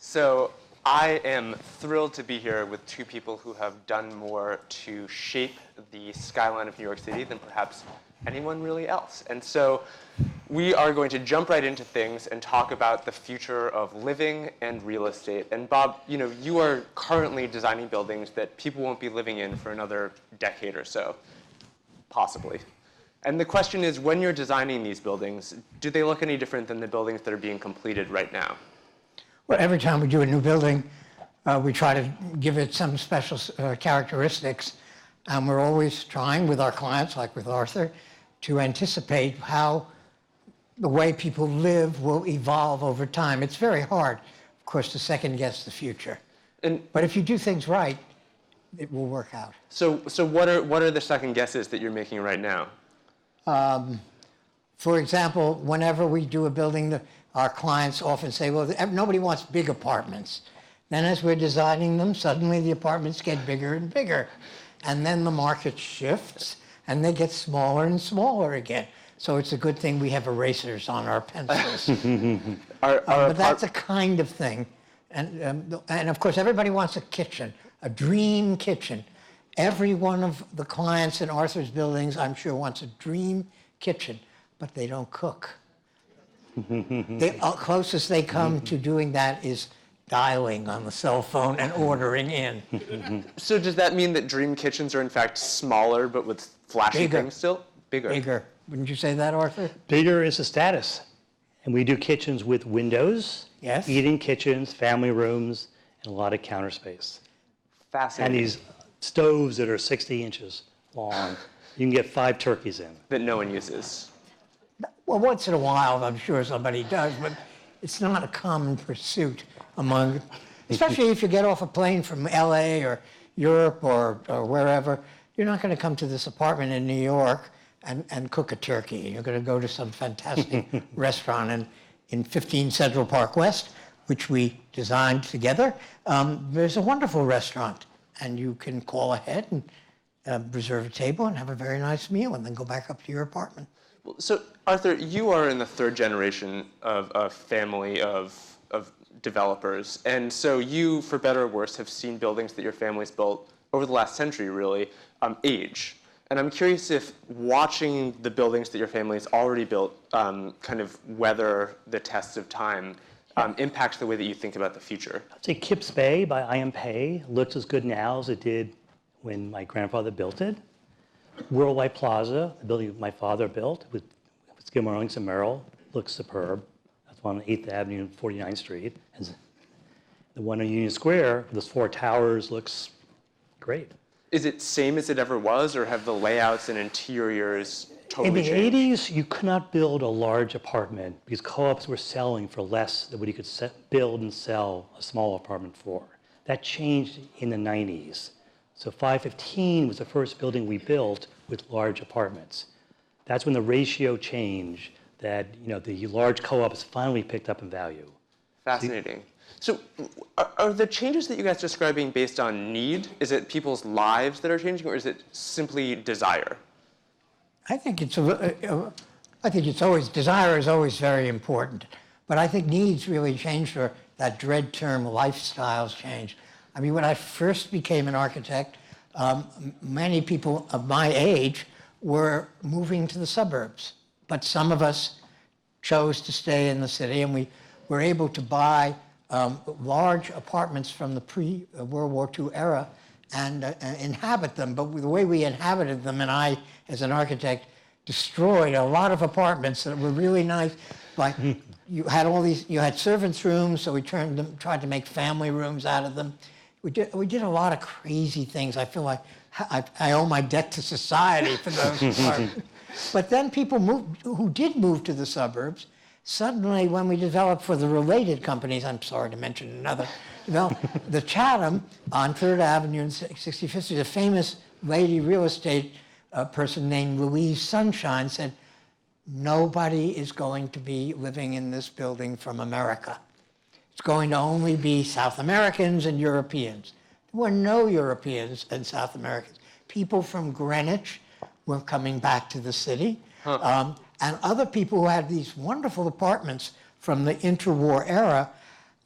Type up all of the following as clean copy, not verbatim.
So I am thrilled to be here with two people who have done more to shape the skyline of New York City than perhaps anyone really else. And so we are going to jump right into things and talk about the future of living and real estate. And Bob, you are currently designing buildings that people won't be living in for another decade or so, possibly. And the question is, when you're designing these buildings, do they look any different than the buildings that are being completed right now? Well, every time we do a new building, we try to give it some special characteristics. And we're always trying with our clients, like with Arthur, to anticipate how the way people live will evolve over time. It's very hard, of course, to second guess the future. But if you do things right, it will work out. So what are the second guesses that you're making right now? For example, whenever we do a building, our clients often say, well, nobody wants big apartments. Then as we're designing them, suddenly the apartments get bigger and bigger. And then the market shifts, and they get smaller and smaller again. So it's a good thing we have erasers on our pencils. But that's a kind of thing. And of course, everybody wants a kitchen, a dream kitchen. Every one of the clients in Arthur's buildings, I'm sure, wants a dream kitchen, but they don't cook. The closest they come to doing that is dialing on the cell phone and ordering in. So does that mean that dream kitchens are in fact smaller but with flashy things still? Bigger. Wouldn't you say that, Arthur? Bigger is a status. And we do kitchens with windows, yes, eating kitchens, family rooms, and a lot of counter space. Fascinating. And these stoves that are 60 inches long, you can get 5 turkeys in. That no one uses. Well, once in a while, I'm sure somebody does, but it's not a common pursuit among, especially if you get off a plane from LA or Europe or wherever. You're not going to come to this apartment in New York and cook a turkey. You're going to go to some fantastic restaurant in 15 Central Park West, which we designed together. There's a wonderful restaurant, and you can call ahead and reserve a table and have a very nice meal and then go back up to your apartment. So, Arthur, you are in the third generation of a family of developers. And so you, for better or worse, have seen buildings that your family's built over the last century, really, age. And I'm curious if watching the buildings that your family's already built kind of weather the tests of time impacts the way that you think about the future. I'd say Kips Bay by I.M. Pei looks as good now as it did when my grandfather built it. Worldwide Plaza, the building my father built with Skidmore, Owings and Merrill, looks superb. That's one on 8th Avenue and 49th Street. And the one on Union Square, those 4 towers, looks great. Is it same as it ever was, or have the layouts and interiors totally changed? In the 80s, you could not build a large apartment because co-ops were selling for less than what you could build and sell a small apartment for. That changed in the 90s. So 515 was the first building we built with large apartments. That's when the ratio changed that the large co-ops finally picked up in value. Fascinating. So are the changes that you guys are describing based on need? Is it people's lives that are changing, or is it simply desire? I think it's always, desire is always very important. But I think needs really changed, or that dread term, lifestyles changed. I mean, when I first became an architect, many people of my age were moving to the suburbs. But some of us chose to stay in the city, and we were able to buy large apartments from the pre-World War II era and inhabit them. But the way we inhabited them, and I, as an architect, destroyed a lot of apartments that were really nice. Like you had servants' rooms, so we tried to make family rooms out of them. We did a lot of crazy things. I feel like I owe my debt to society for those apartments. But then people who did move to the suburbs. Suddenly, when we developed for the related companies, I'm sorry to mention another, the Chatham on 3rd Avenue and 65th Street, a famous lady real estate person named Louise Sunshine said, nobody is going to be living in this building from America. It's going to only be South Americans and Europeans. There were no Europeans and South Americans. People from Greenwich were coming back to the city. And other people who had these wonderful apartments from the interwar era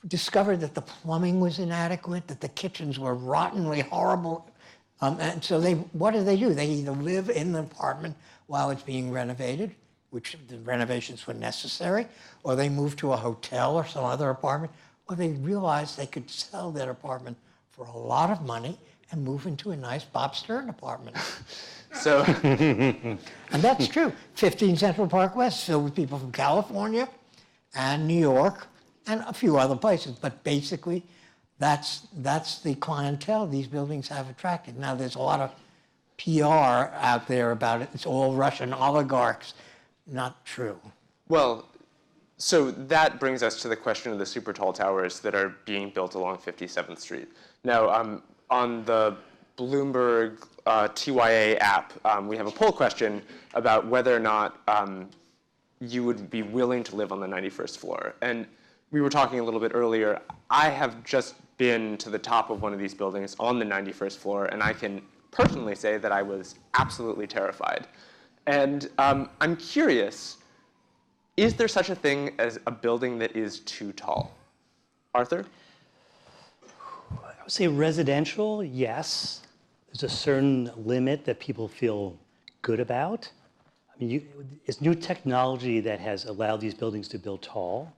discovered that the plumbing was inadequate, that the kitchens were rottenly horrible. And so what do? They either live in the apartment while it's being renovated, which the renovations were necessary, or they move to a hotel or some other apartment, or they realized they could sell that apartment for a lot of money and move into a nice Bob Stern apartment. So, and that's true. 15 Central Park West filled with people from California and New York and a few other places. But basically, that's the clientele these buildings have attracted. Now, there's a lot of PR out there about it. It's all Russian oligarchs. Not true. well, so that brings us to the question of the super tall towers that are being built along 57th Street. Now, on the Bloomberg TYA app, we have a poll question about whether or not you would be willing to live on the 91st floor. And we were talking a little bit earlier. I have just been to the top of one of these buildings on the 91st floor, and I can personally say that I was absolutely terrified. And I'm curious, is there such a thing as a building that is too tall? Arthur? I would say residential, yes. There's a certain limit that people feel good about. I mean, it's new technology that has allowed these buildings to build tall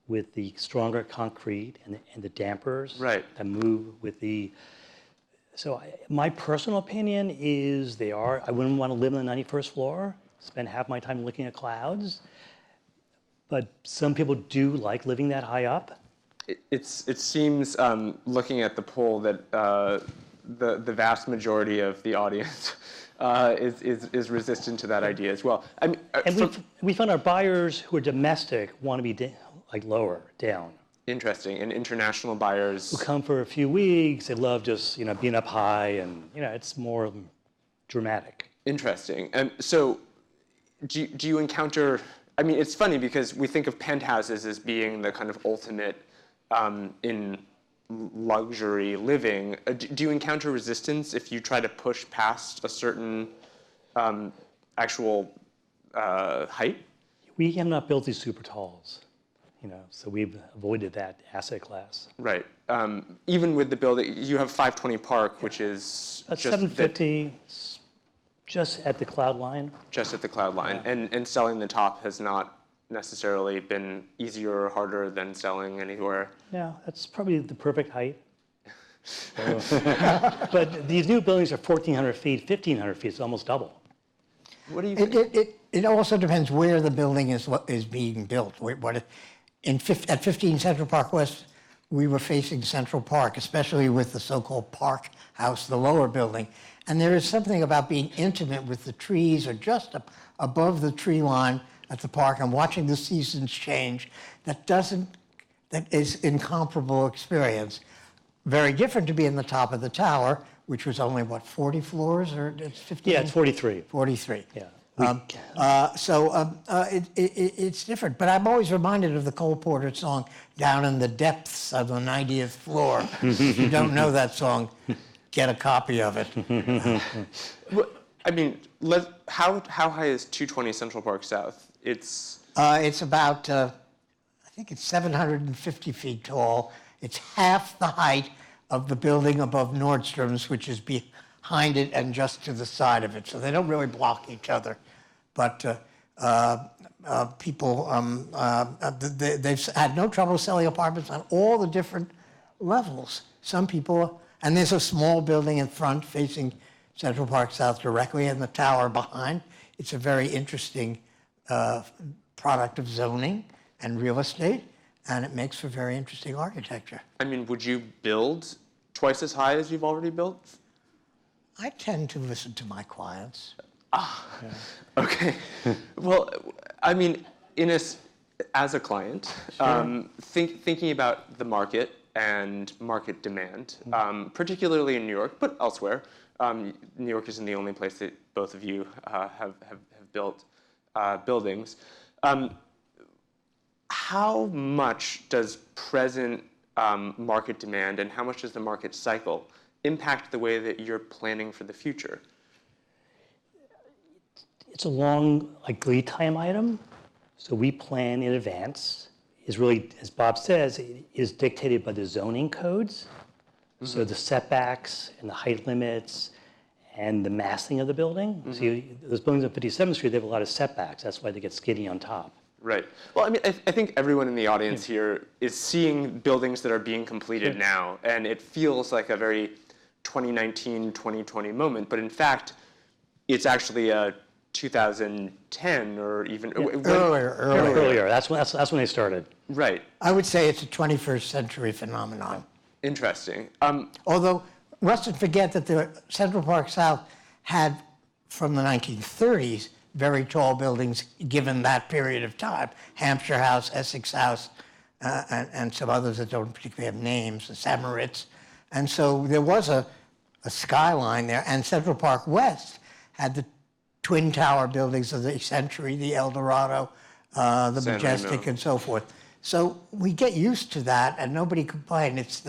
with the stronger concrete and the dampers that move with the. So my personal opinion is I wouldn't want to live on the 91st floor, spend half my time looking at clouds. But some people do like living that high up. It seems, looking at the poll, that the vast majority of the audience is resistant to that idea as well. I mean, and we found our buyers who are domestic want to be lower down. Interesting. And international buyers who come for a few weeks, they love just being up high, and it's more dramatic. Interesting. And so, do you encounter? I mean, it's funny because we think of penthouses as being the kind of ultimate in luxury living. Do you encounter resistance if you try to push past a certain actual height? We have not built these super talls, so we've avoided that asset class. Right. Even with the building, you have 520 Park, which is just 750, just at the cloud line. Just at the cloud line, and selling the top has not necessarily been easier or harder than selling anywhere. Yeah, that's probably the perfect height. But these new buildings are 1,400 feet, 1,500 feet. It's almost double. What do you think? It also depends where the building is being built. At 15 Central Park West, we were facing Central Park, especially with the so-called Park House, the lower building. And there is something about being intimate with the trees or just above the tree line at the park and watching the seasons change that is incomparable experience. Very different to be in the top of the tower, which was only, 40 floors, or it's 15? Yeah, it's 43. 43. Yeah. It's different. But I'm always reminded of the Cole Porter song, Down in the Depths of the 90th Floor. If you don't know that song, get a copy of it. I mean, how high is 220 Central Park South? It's about, I think it's 750 feet tall. It's half the height of the building above Nordstrom's, which is behind it and just to the side of it. So they don't really block each other. But people, they've had no trouble selling apartments on all the different levels. Some people, and there's a small building in front facing Central Park South directly and the tower behind. It's a very interesting product of zoning and real estate, and it makes for very interesting architecture. I mean, would you build twice as high as you've already built? I tend to listen to my clients. Okay. Well, I mean, as a client, Sure. Thinking about the market and market demand, particularly in New York, but elsewhere. New York isn't the only place that both of you have built buildings. How much does present market demand and how much does the market cycle impact the way that you're planning for the future? It's a long lead time item, so we plan in advance. is really, as Bob says, it is dictated by the zoning codes. So the setbacks and the height limits and the massing of the building. See, those buildings on 57th Street, they have a lot of setbacks. That's why they get skinny on top. Right. Well, I mean, I think everyone in the audience here is seeing buildings that are being completed now, and it feels like a very 2019, 2020 moment, but in fact, it's actually a 2010 or even Earlier. That's when they started. Right. I would say it's a 21st century phenomenon. Interesting. Although, mustn't forget that the Central Park South had, from the 1930s, very tall buildings given that period of time. Hampshire House, Essex House, and some others that don't particularly have names, the Samaritz. And so there was a skyline there. And Central Park West had the twin tower buildings of the Century, the El Dorado, the San Majestic, Remo. and so forth. So we get used to that, and nobody complained. It's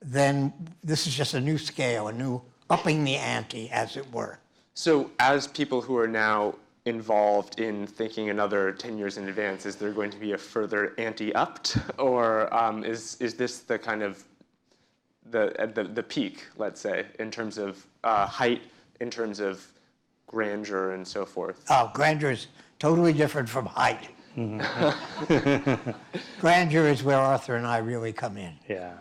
then this is just a new scale, a new upping the ante, as it were. So as people who are now involved in thinking another 10 years in advance, is there going to be a further ante-upped? Or is this the kind of the peak, let's say, in terms of height, in terms of grandeur and so forth? Oh, grandeur is totally different from height. Grandeur is where Arthur and I really come in. Yeah.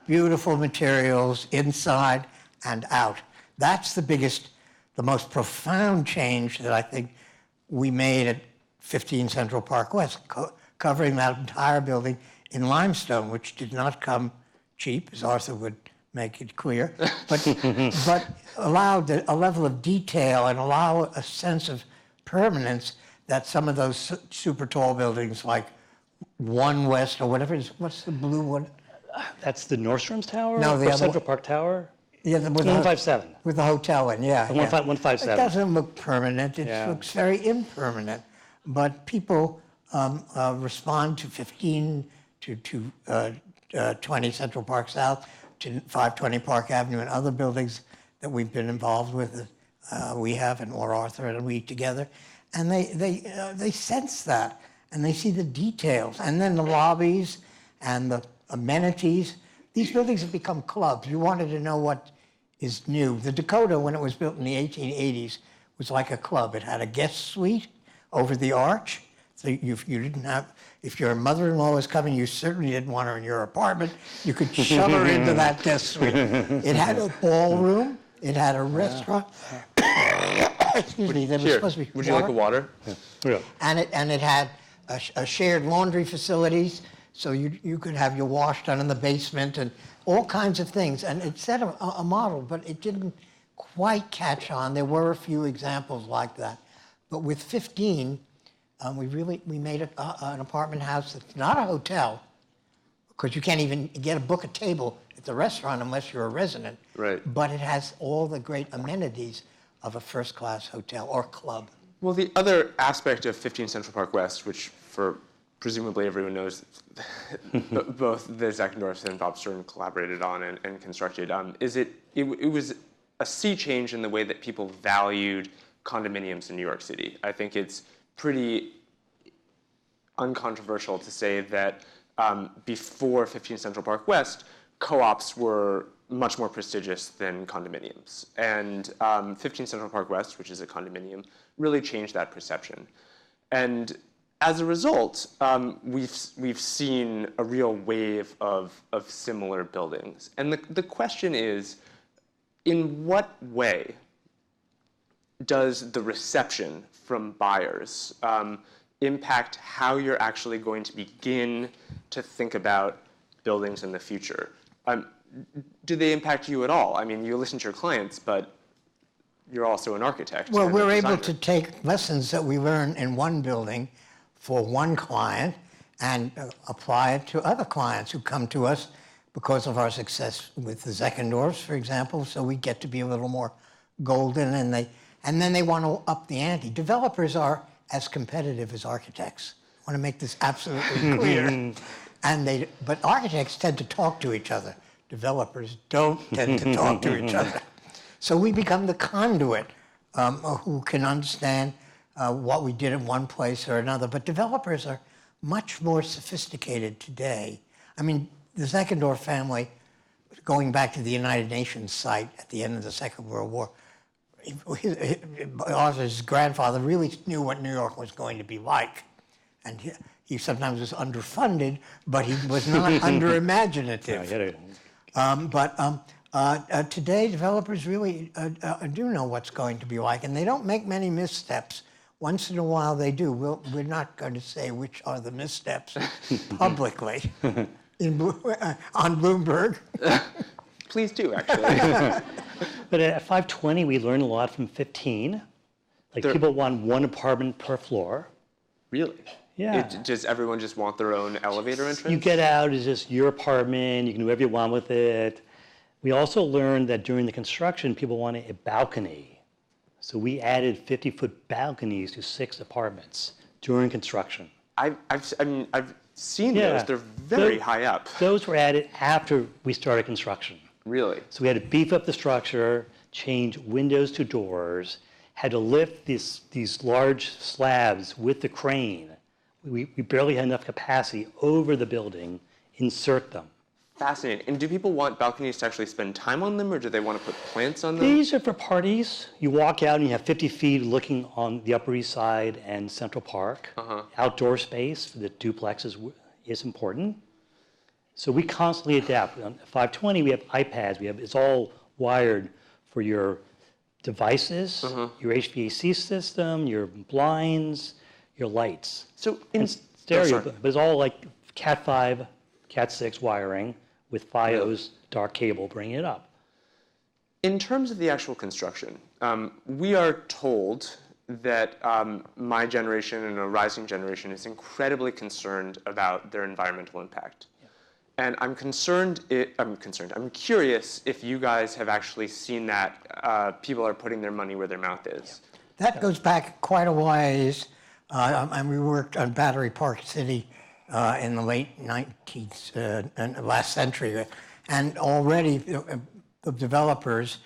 Beautiful materials inside and out. That's the biggest, the most profound change that I think we made at 15 Central Park West, covering that entire building in limestone, which did not come cheap, as Arthur would make it clear, but allowed a level of detail and allow a sense of permanence that some of those super tall buildings like One West or whatever it is, what's the blue one? That's the Nordstrom's Tower? No, the or other Central Park Tower? Yeah, with 157. With the hotel in, yeah. 157. It doesn't look permanent. It Yeah. looks very impermanent. But people respond to 15 to 20 Central Park South, to 520 Park Avenue, and other buildings that we've been involved with. We have, and or Arthur and we together, and they sense that, and they see the details, and then the lobbies and the amenities. These buildings have become clubs. You wanted to know what is new. The Dakota, when it was built in the 1880s, was like a club. It had a guest suite over the arch. So you didn't have, if your mother-in-law was coming, you certainly didn't want her in your apartment. You could shove her into that guest suite. It had a ballroom. It had a restaurant. Excuse me, there was Here, supposed to be would you like a water? Yeah. And it had a shared laundry facilities, so you could have your wash done in the basement and all kinds of things. And it set a model, but it didn't quite catch on. There were a few examples like that. But with 15, we made an apartment house that's not a hotel, because you can't even book a table at the restaurant unless you're a resident. Right. But it has all the great amenities of a first-class hotel or club. Well, the other aspect of 15 Central Park West, which for presumably everyone knows, both the Zeckendorfs and Bob Stern collaborated on and constructed, is it was a sea change in the way that people valued condominiums in New York City. I think it's pretty uncontroversial to say that before 15 Central Park West, co-ops were much more prestigious than condominiums. And 15 Central Park West, which is a condominium, really changed that perception. And as a result, we've seen a real wave of similar buildings. And the question is, in what way does the reception from buyers impact how you're actually going to begin to think about buildings in the future? Do they impact you at all? I mean, you listen to your clients, but you're also an architect. Well, and a we're able to designer. take lessons that we learn in one building for one client and apply it to other clients who come to us because of our success with the Zeckendorfs, for example. So we get to be a little more golden, and then they want to up the ante. Developers are as competitive as architects. I want to make this absolutely clear. But architects tend to talk to each other. Developers don't tend to talk to each other. So we become the conduit who can understand what we did in one place or another. But developers are much more sophisticated today. I mean, the Zeckendorf family, going back to the United Nations site at the end of the Second World War, Arthur's grandfather really knew what New York was going to be like. And he sometimes was underfunded, but he was not under-imaginative. Today, developers really do know what's going to be like, and they don't make many missteps. Once in a while they do. We're not going to say which are the missteps publicly on Bloomberg. Please do, actually. But at 520, we learned a lot from 15. People want one apartment per floor. Really? Yeah. Does everyone just want their own elevator entrance? You get out, it's just your apartment, you can do whatever you want with it. We also learned that during the construction, people wanted a balcony. So we added 50-foot balconies to 6 apartments during construction. I've seen those. They're very high up. Those were added after we started construction. Really? So we had to beef up the structure, change windows to doors, had to lift these large slabs with the crane. We barely had enough capacity over the building, insert them. Fascinating. And do people want balconies to actually spend time on them, or do they want to put plants on them? These are for parties. You walk out and you have 50 feet looking on the Upper East Side and Central Park. Outdoor space for the duplexes is important. So we constantly adapt. On 520, we have iPads. It's all wired for your devices, your HVAC system, your blinds, your lights. So in stereo, but it's all like Cat 5, Cat 6 wiring with FiOS dark cable bringing it up. In terms of the actual construction, we are told that my generation and a rising generation is incredibly concerned about their environmental impact. And I'm curious if you guys have actually seen that people are putting their money where their mouth is. That goes back quite a ways. And we worked on Battery Park City in the late 19th and last century. And already the developers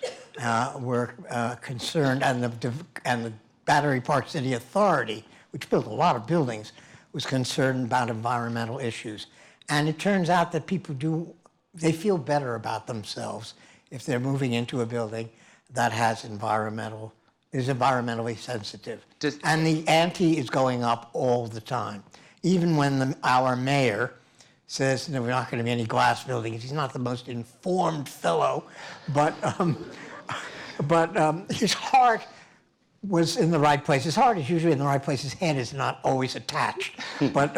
were concerned, and the Battery Park City Authority, which built a lot of buildings, was concerned about environmental issues. And it turns out that people they feel better about themselves if they're moving into a building that is environmentally sensitive. And the ante is going up all the time. Even when our mayor says, no, we're not going to be any glass buildings. He's not the most informed fellow, but his heart was in the right place. His heart is usually in the right place. His head is not always attached. But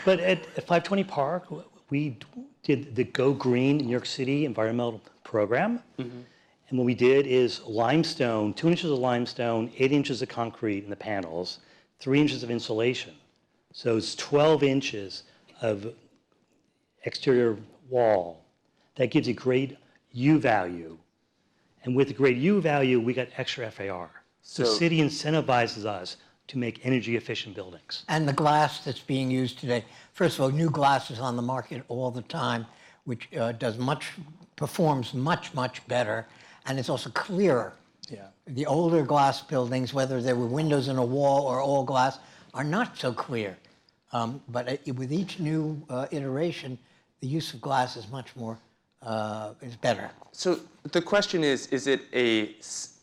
But at 520 Park, we did the Go Green New York City environmental program. And what we did is limestone, 2 inches of limestone, 8 inches of concrete in the panels, 3 inches of insulation. So it's 12 inches of exterior wall. That gives a great U value. And with the great U value, we got extra FAR. So the city incentivizes us to make energy efficient buildings. And the glass that's being used today, first of all, new glass is on the market all the time, which performs much better, and it's also clearer. Yeah. The older glass buildings, whether there were windows in a wall or all glass, are not so clear. But with each new iteration, the use of glass is much more is better. So the question is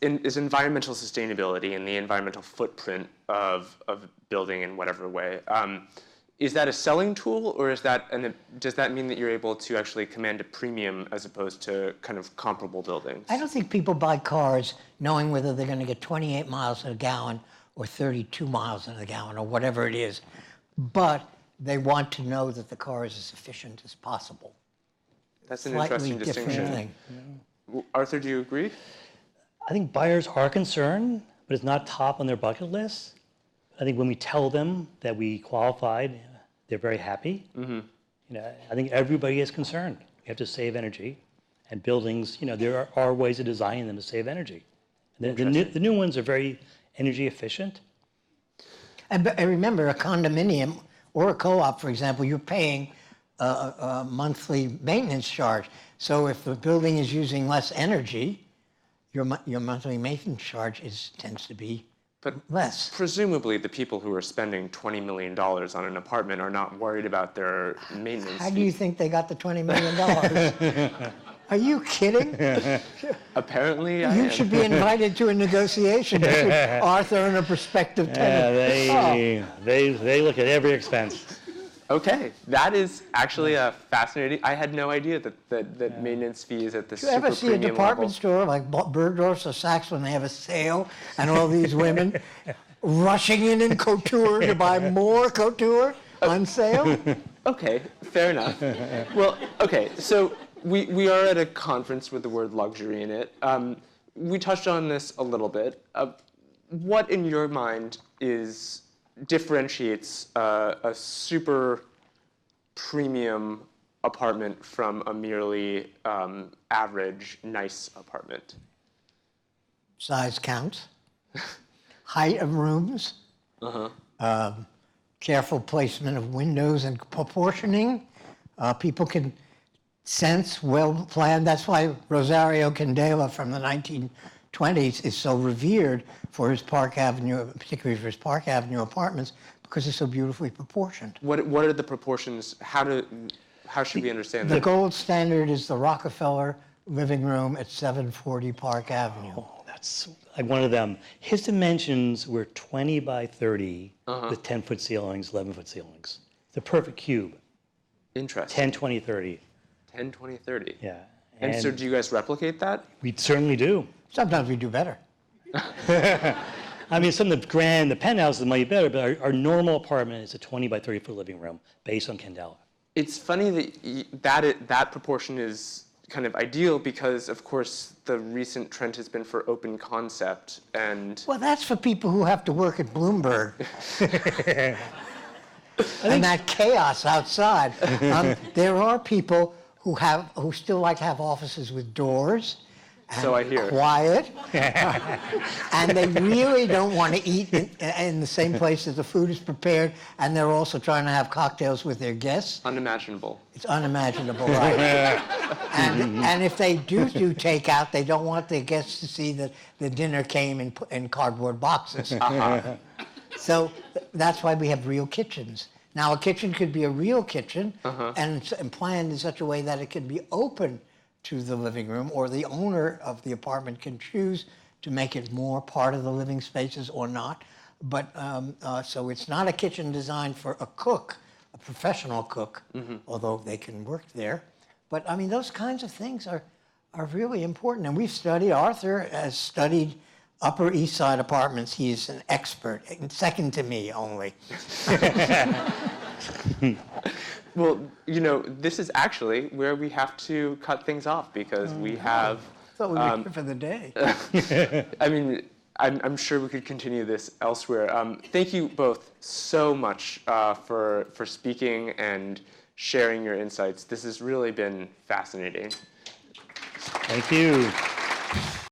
environmental sustainability and the environmental footprint of building in whatever way, is that a selling tool, or does that mean that you're able to actually command a premium as opposed to kind of comparable buildings? I don't think people buy cars knowing whether they're going to get 28 miles in a gallon or 32 miles in a gallon or whatever it is, but they want to know that the car is as efficient as possible. That's an interesting distinction. Thing. Yeah. Arthur, do you agree? I think buyers are concerned, but it's not top on their bucket list. I think when we tell them that we qualified, they're very happy. I think everybody is concerned. We have to save energy, and buildings, there are ways to design them to save energy. The new ones are very energy efficient. And remember, a condominium or a co-op, for example, you're paying a monthly maintenance charge. So if the building is using less energy, your monthly maintenance charge tends to be But less. presumably the people who are spending $20 million on an apartment are not worried about their maintenance How do you think they got the $20 million? Are you kidding? Apparently, I You am. should be invited to a negotiation between Arthur and a prospective tenant. They look at every expense. Okay, that is actually a fascinating. I had no idea that maintenance fees at the Do you ever see a premium department level. store like Bergdorf's or Saks when they have a sale and all these women rushing in couture to buy more couture on sale? Okay, fair enough. Well, okay, so we are at a conference with the word luxury in it. We touched on this a little bit. What in your mind differentiates a super premium apartment from a merely average nice apartment? Size counts, height of rooms, careful placement of windows and proportioning. People can sense, well planned. That's why Rosario Candela from the 1920s is so revered for his Park Avenue, particularly for his Park Avenue apartments, because it's so beautifully proportioned. What are the proportions? How should we understand The that? gold standard is the Rockefeller living room at 740 Park Avenue. Oh, that's like one of them. His dimensions were 20 by 30 with 10-foot ceilings, 11-foot ceilings. The perfect cube. Interesting. 10, 20, 30. 10, 20, 30. Yeah. And so do you guys replicate that? We certainly do. Sometimes we do better. I mean, some of the penthouses might be better, but our normal apartment is a 20 by 30 foot living room based on Candela. It's funny that proportion is kind of ideal because, of course, the recent trend has been for open concept and. Well, that's for people who have to work at Bloomberg. And that chaos outside. There are people who still like to have offices with doors. And So I hear. Quiet. And they really don't want to eat in the same place that the food is prepared, and they're also trying to have cocktails with their guests. Unimaginable. It's unimaginable, right? And if they do takeout, they don't want their guests to see that the dinner came in cardboard boxes. So that's why we have real kitchens. Now, a kitchen could be a real kitchen and planned in such a way that it can be open to the living room, or the owner of the apartment can choose to make it more part of the living spaces or not. But so it's not a kitchen designed for a cook, a professional cook, although they can work there. But I mean, those kinds of things are really important. And we've studied, Arthur has studied Upper East Side apartments. He's an expert, second to me only. Well, this is actually where we have to cut things off because we have. Thought we were here for the day. I mean, I'm sure we could continue this elsewhere. Thank you both so much for speaking and sharing your insights. This has really been fascinating. Thank you.